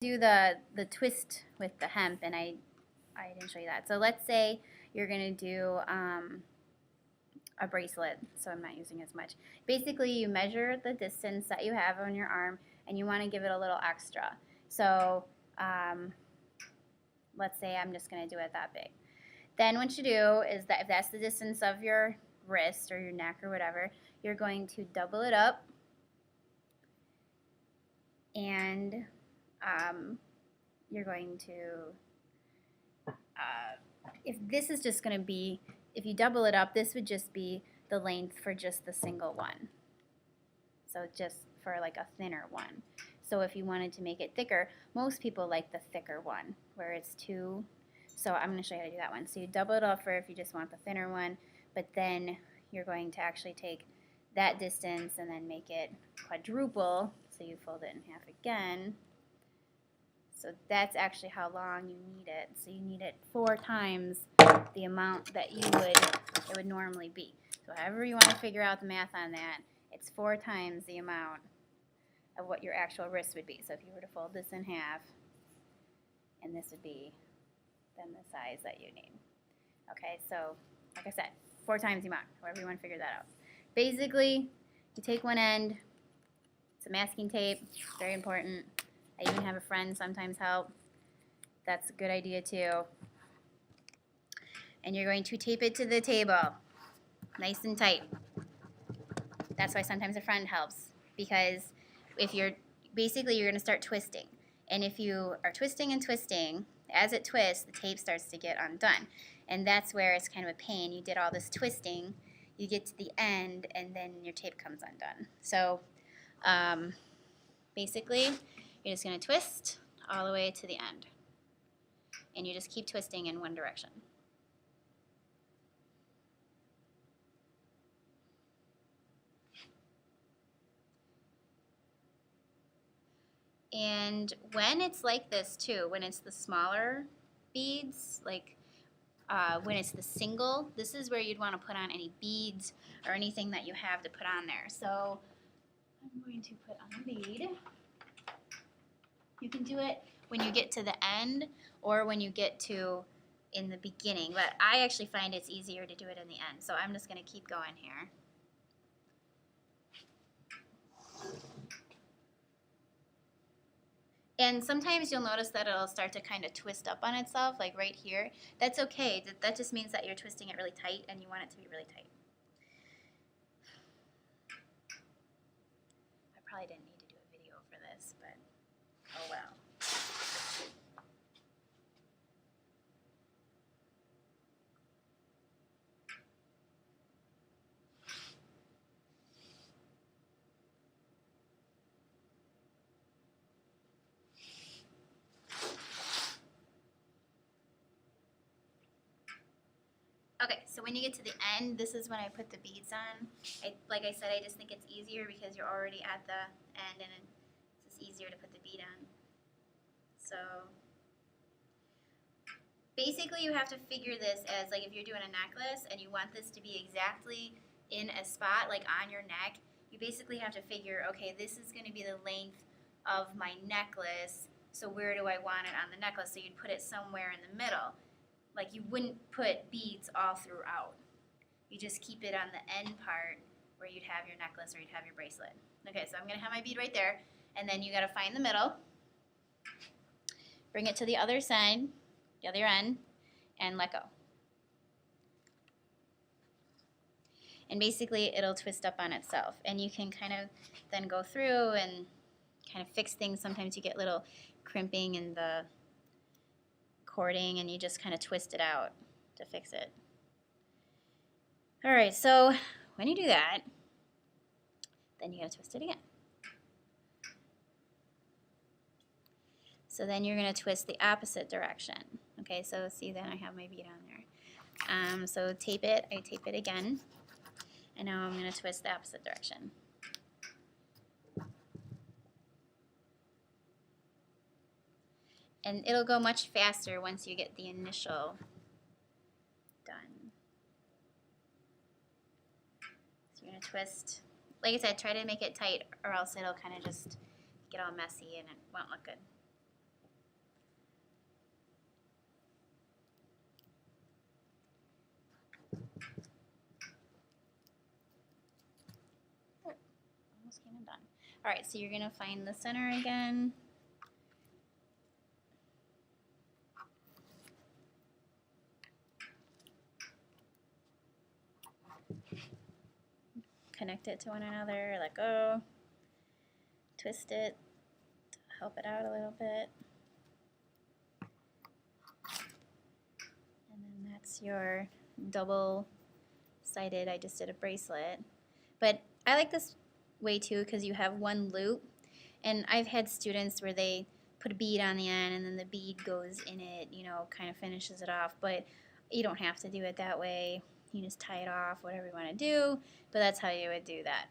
Do the twist with the hemp, and I didn't show you that. So let's say you're gonna do a bracelet, so I'm not using as much. Basically, you measure the distance that you have on your arm, and you want to give it a little extra. So let's say I'm just gonna do it that big. Then what you do is that if that's the distance of your wrist or your neck or whatever, you're going to double it up, and you're going to, if this is just going to be, if you double it up, this would just be the length for just the single one. So just for like a thinner one. So if you wanted to make it thicker, most people like the thicker one where it's two. So I'm going to show you how to do that one. So you double it up for if you just want the thinner one, but then you're going to actually take that distance and then make it quadruple. So you fold it in half again. So that's actually how long you need it. So you need it 4 times the amount that it would normally be. So however you want to figure out the math on that, it's 4 times the amount of what your actual wrist would be. So if you were to fold this in half, and this would be then the size that you need. Okay, so like I said, 4 times the amount, however you want to figure that out. Basically, you take one end, some masking tape, very important. I even have a friend sometimes help. That's a good idea too. And you're going to tape it to the table, nice and tight. That's why sometimes a friend helps, because if you're going to start twisting. And if you are twisting and twisting, as it twists, the tape starts to get undone. And that's where it's kind of a pain. You did all this twisting, you get to the end, and then your tape comes undone. So basically, you're just going to twist all the way to the end. And you just keep twisting in one direction. And when it's like this too, when it's the smaller beads, like when it's the single, this is where you'd want to put on any beads or anything that you have to put on there. So I'm going to put on a bead. You can do it when you get to the end or when you get to in the beginning, but I actually find it's easier to do it in the end. So I'm just going to keep going here. And sometimes you'll notice that it'll start to kind of twist up on itself, like right here. That's okay. That just means that you're twisting it really tight and you want it to be really tight. I probably didn't need to do a video for this, but oh well. Okay, so when you get to the end, this is when I put the beads on. Like I said, I just think it's easier because you're already at the end and it's just easier to put the bead on. So basically you have to figure this as like if you're doing a necklace and you want this to be exactly in a spot like on your neck, you basically have to figure, okay, this is going to be the length of my necklace, so where do I want it on the necklace? So you'd put it somewhere in the middle. Like you wouldn't put beads all throughout. You just keep it on the end part where you'd have your necklace or you'd have your bracelet. Okay, so I'm going to have my bead right there, and then you got to find the middle, bring it to the other side, the other end, and let go. And basically it'll twist up on itself, and you can kind of then go through and kind of fix things. Sometimes you get little crimping in the cording and you just kind of twist it out to fix it. Alright, so when you do that, then you gotta twist it again. So then you're gonna twist the opposite direction. Okay, so see, then I have my bead on there. So tape it, I tape it again, and now I'm gonna twist the opposite direction. And it'll go much faster once you get the initial done. So you're going to twist. Like I said, try to make it tight or else it'll kind of just get all messy and it won't look good. All right, so you're gonna find the center again. Connect it to one another, let go, twist it, help it out a little bit. And then that's your double-sided, I just did a bracelet. But I like this way too because you have one loop. And I've had students where they put a bead on the end and then the bead goes in it, you know, kind of finishes it off. But you don't have to do it that way. You just tie it off, whatever you want to do. But that's how you would do that.